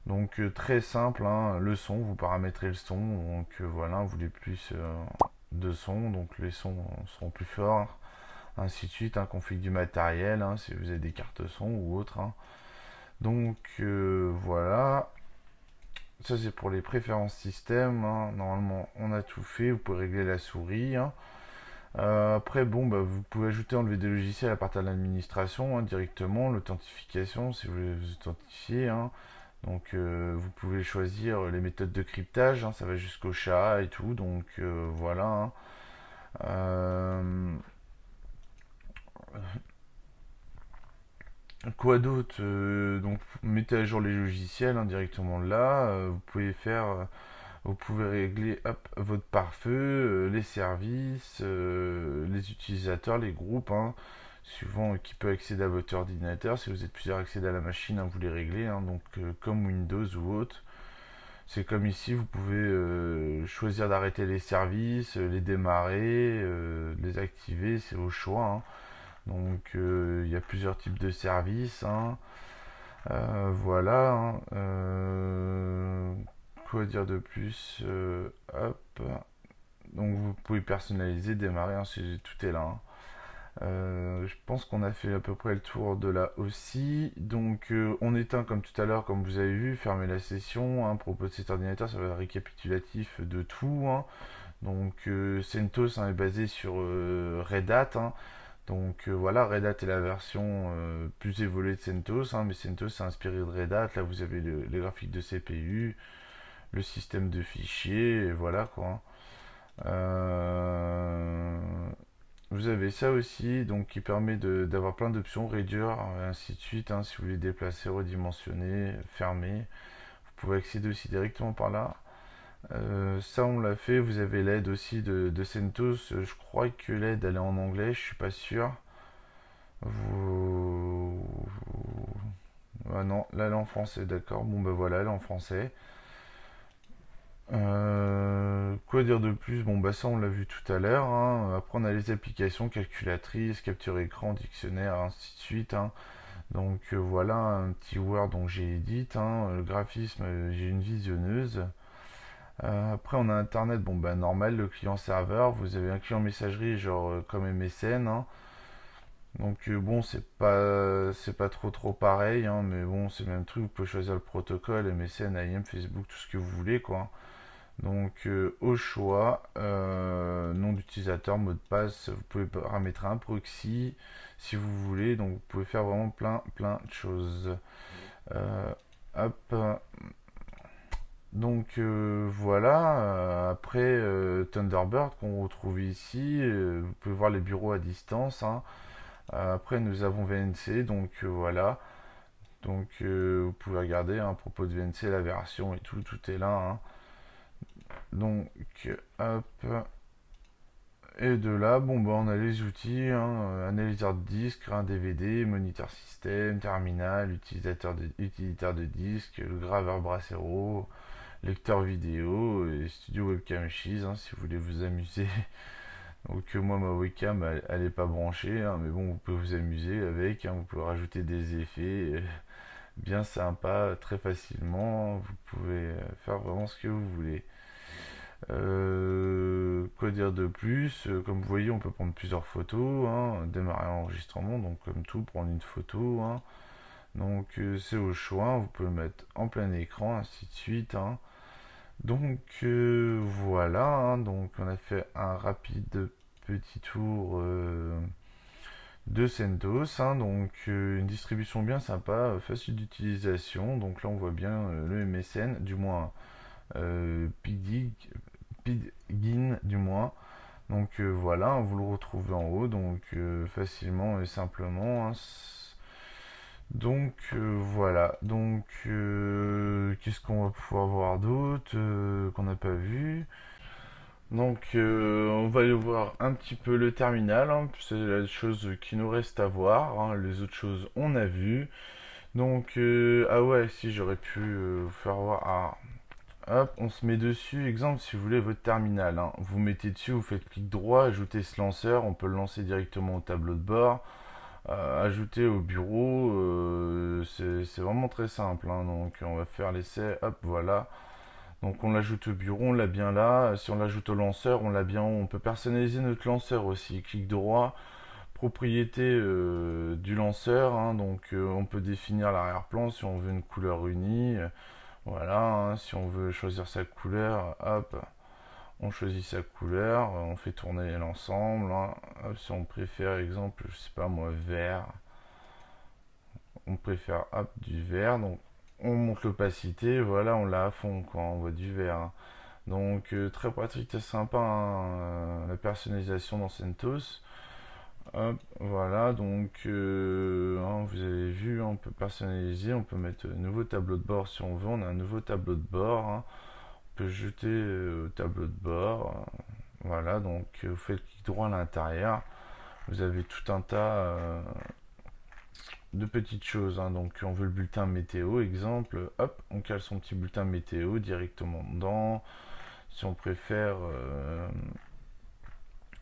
Donc très simple, hein, le son, vous paramétrez le son, donc voilà, vous voulez plus de son, donc les sons seront plus forts, ainsi de suite, hein, config du matériel, hein, si vous avez des cartes son ou autre, hein. Donc voilà, ça c'est pour les préférences système, hein. Normalement on a tout fait, vous pouvez régler la souris, hein. Après, bon, bah, vous pouvez ajouter, enlever des logiciels à partir de l'administration, hein, directement, l'authentification si vous voulez vous authentifier, hein. Donc vous pouvez choisir les méthodes de cryptage, hein, ça va jusqu'au SHA et tout, donc voilà, hein. Euh, quoi d'autre? Donc mettez à jour les logiciels, hein, directement là. Vous pouvez faire, vous pouvez régler hop, votre pare-feu, les services, les utilisateurs, les groupes, hein, suivant qui peut accéder à votre ordinateur. Si vous êtes plusieurs à accéder à la machine, hein, vous les réglez, hein, donc comme Windows ou autre. C'est comme ici, vous pouvez choisir d'arrêter les services, les démarrer, les activer, c'est au choix, hein. Donc il y a plusieurs types de services, hein. Voilà, hein. Quoi dire de plus? Hop. Donc vous pouvez personnaliser, démarrer, hein, tout est là, hein. Je pense qu'on a fait à peu près le tour de là aussi. Donc on éteint comme tout à l'heure, comme vous avez vu, fermer la session, hein, à propos de cet ordinateur, ça va être récapitulatif de tout, hein. Donc CentOS, hein, est basé sur Red Hat, hein. Donc voilà, Red Hat est la version plus évoluée de CentOS, hein, mais CentOS est inspiré de Red Hat. Là vous avez les graphiques de CPU, le système de fichiers, et voilà quoi. Euh, Vous avez ça aussi, donc qui permet d'avoir plein d'options, réduire, et ainsi de suite, hein, si vous voulez déplacer, redimensionner, fermer. Vous pouvez accéder aussi directement par là. Ça, on l'a fait. Vous avez l'aide aussi de CentOS. Je crois que l'aide, elle est en anglais, je suis pas sûr. Vous... Ah non, là, elle est en français, d'accord. Bon, ben voilà, elle est en français. Quoi dire de plus? Bon, bah ça on l'a vu tout à l'heure, hein. Après on a les applications, calculatrices, capture écran, dictionnaire, ainsi de suite, hein. Donc voilà un petit Word dont j'ai édité, hein. Le graphisme, j'ai une visionneuse. Après on a Internet, bon bah normal, le client serveur. Vous avez un client messagerie genre comme MSN, hein. Donc bon c'est pas trop pareil, hein, mais bon c'est le même truc. Vous pouvez choisir le protocole, MSN, IM, Facebook, tout ce que vous voulez quoi. Donc au choix, nom d'utilisateur, mot de passe, vous pouvez paramétrer un proxy si vous voulez, donc vous pouvez faire vraiment plein de choses. Euh, Hop, donc voilà, après Thunderbird qu'on retrouve ici, vous pouvez voir les bureaux à distance, hein. Après nous avons VNC, donc voilà, donc vous pouvez regarder, hein, à propos de VNC, la version et tout est là, hein. Donc hop, et de là, bon, bah, on a les outils, hein, analyseur de disque, un DVD, moniteur système, terminal, utilitaire de disque, le graveur Bracero, lecteur vidéo et studio webcam Shiz, hein, si vous voulez vous amuser. Donc moi ma webcam elle est pas branchée, hein, mais bon vous pouvez vous amuser avec, hein, vous pouvez rajouter des effets bien sympas très facilement, vous pouvez faire vraiment ce que vous voulez. Quoi dire de plus? Comme vous voyez, on peut prendre plusieurs photos, hein, démarrer l'enregistrement, donc comme tout, prendre une photo, hein. Donc c'est au choix, hein, vous pouvez le mettre en plein écran, ainsi de suite, hein. Donc voilà, hein, donc on a fait un rapide petit tour de CentOS, hein, donc une distribution bien sympa, facile d'utilisation. Donc là on voit bien le MSN, du moins Pidgin du moins. Donc voilà, hein, vous le retrouvez en haut, donc facilement et simplement, hein. Donc voilà, donc qu'est-ce qu'on va pouvoir voir d'autre qu'on n'a pas vu? Donc on va aller voir un petit peu le terminal, hein, c'est la chose qui nous reste à voir, hein. Les autres choses on a vu. Donc ah ouais, si j'aurais pu vous faire voir. Ah, hop, on se met dessus. Exemple, si vous voulez votre terminal, hein, vous mettez dessus, vous faites clic droit, ajoutez ce lanceur, on peut le lancer directement au tableau de bord. ajouter au bureau. C'est vraiment très simple, hein. Donc on va faire l'essai, hop, voilà. Donc on l'ajoute au bureau, on l'a bien là. Si on l'ajoute au lanceur, on l'a bien. On peut personnaliser notre lanceur aussi. Clic droit, propriété du lanceur, hein. Donc on peut définir l'arrière-plan si on veut une couleur unie. Voilà, hein. Si on veut choisir sa couleur, hop, on choisit sa couleur, on fait tourner l'ensemble, hein. Hop, si on préfère, exemple, je sais pas moi, vert, on préfère hop, du vert, donc on monte l'opacité, voilà, on l'a à fond quand on voit du vert, hein. Donc très pratique, très sympa, hein, la personnalisation dans CentOS. Hop, voilà, donc hein, vous avez vu, on peut personnaliser, on peut mettre un nouveau tableau de bord si on veut, on a un nouveau tableau de bord, hein. On peut jeter au tableau de bord, voilà, donc vous faites clic droit à l'intérieur, vous avez tout un tas de petites choses, hein. Donc on veut le bulletin météo, exemple, hop, on cale son petit bulletin météo directement dedans. Si on préfère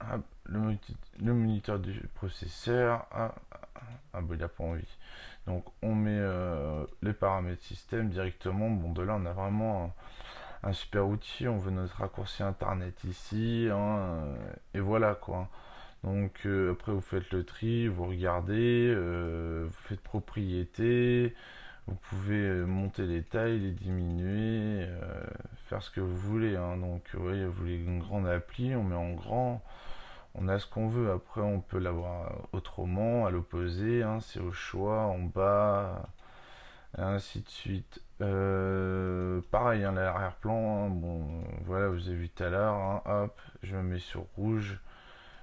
hop, le moniteur du processeur, bah il n'a pas envie. Donc on met les paramètres système directement. Bon, de là on a vraiment un super outil. On veut notre raccourci internet ici, hein, et voilà quoi. Donc après vous faites le tri, vous regardez, vous faites propriété, vous pouvez monter les tailles, les diminuer, faire ce que vous voulez, hein. Donc vous voyez, vous voulez une grande appli, on met en grand, on a ce qu'on veut. Après on peut l'avoir autrement, à l'opposé, hein, c'est au choix, en bas, et ainsi de suite. Pareil, hein, l'arrière-plan, hein, bon, voilà, vous avez vu tout à l'heure, hein, hop, je me mets sur rouge.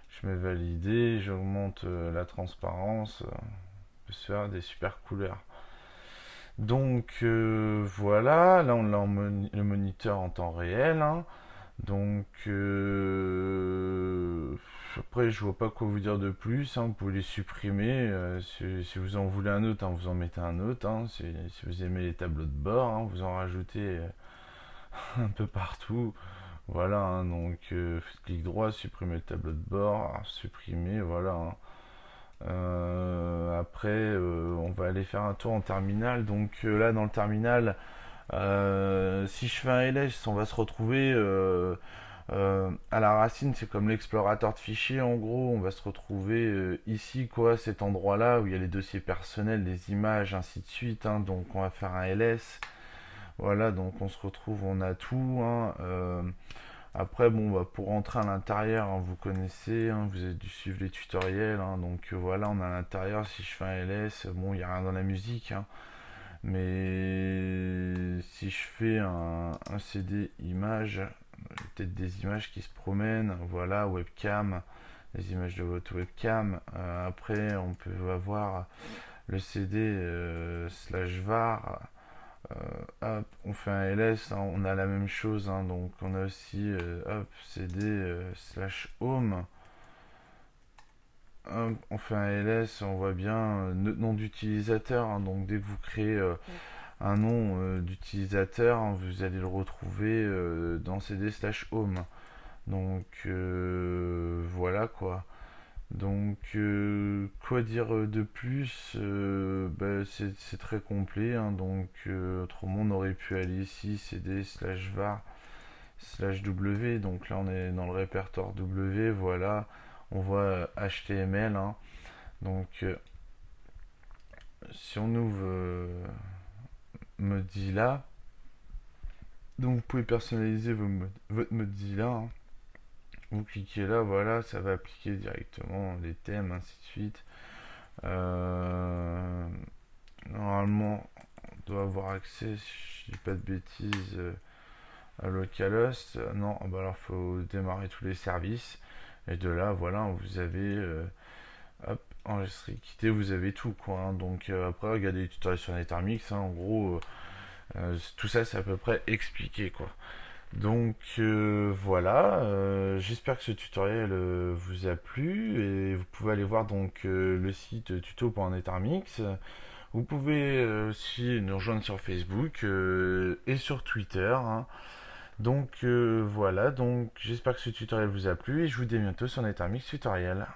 Je mets valider, j'augmente la transparence, on peut se faire des super couleurs. Donc voilà, là on a le moniteur en temps réel, hein. Donc après je vois pas quoi vous dire de plus, hein. Vous pouvez les supprimer si vous en voulez un autre, hein, vous en mettez un autre, hein. Si vous aimez les tableaux de bord, hein, vous en rajoutez un peu partout. Voilà, hein, donc faites clic droit, supprimer le tableau de bord, supprimer, voilà, hein. Après, on va aller faire un tour en terminal. Donc là, dans le terminal, si je fais un ls, on va se retrouver à la racine. C'est comme l'explorateur de fichiers, en gros. On va se retrouver ici, quoi, cet endroit-là où il y a les dossiers personnels, les images, ainsi de suite, hein. Donc on va faire un ls. Voilà, donc on se retrouve, on a tout, hein. Après, bon, bah, pour rentrer à l'intérieur, hein, vous connaissez, hein, vous avez dû suivre les tutoriels, hein. Donc voilà, on est à l'intérieur. Si je fais un ls, bon, il n'y a rien dans la musique, hein. Mais si je fais un CD image, peut-être des images qui se promènent, voilà, webcam, les images de votre webcam. Après, on peut avoir le CD slash var. Hop, on fait un ls, hein, on a la même chose, hein. Donc on a aussi hop, cd slash home. Hop, on fait un ls, on voit bien notre nom d'utilisateur, hein. Donc dès que vous créez un nom d'utilisateur, hein, vous allez le retrouver dans cd slash home. Donc voilà quoi. Donc, quoi dire de plus? Bah, c'est très complet, hein. Donc, autrement, on aurait pu aller ici, cd slash var slash w. Donc là, on est dans le répertoire w. Voilà, on voit HTML, hein. Donc, si on ouvre Mozilla, donc vous pouvez personnaliser votre Mozilla, hein. Vous cliquez là, voilà, ça va appliquer directement les thèmes, ainsi de suite. Normalement, on doit avoir accès, si je dis pas de bêtises, à localhost. Non, bah alors faut démarrer tous les services. Et de là, voilà, vous avez hop, enregistrer, quitter, vous avez tout quoi, hein. Donc après, regardez les tutoriels sur Nethermix, hein. En gros, tout ça, c'est à peu près expliqué quoi. Donc voilà, j'espère que ce tutoriel vous a plu et vous pouvez aller voir donc le site tuto.nethermix. Vous pouvez aussi nous rejoindre sur Facebook et sur Twitter, hein. Donc voilà, donc j'espère que ce tutoriel vous a plu et je vous dis à bientôt sur Nethermix Tutoriel.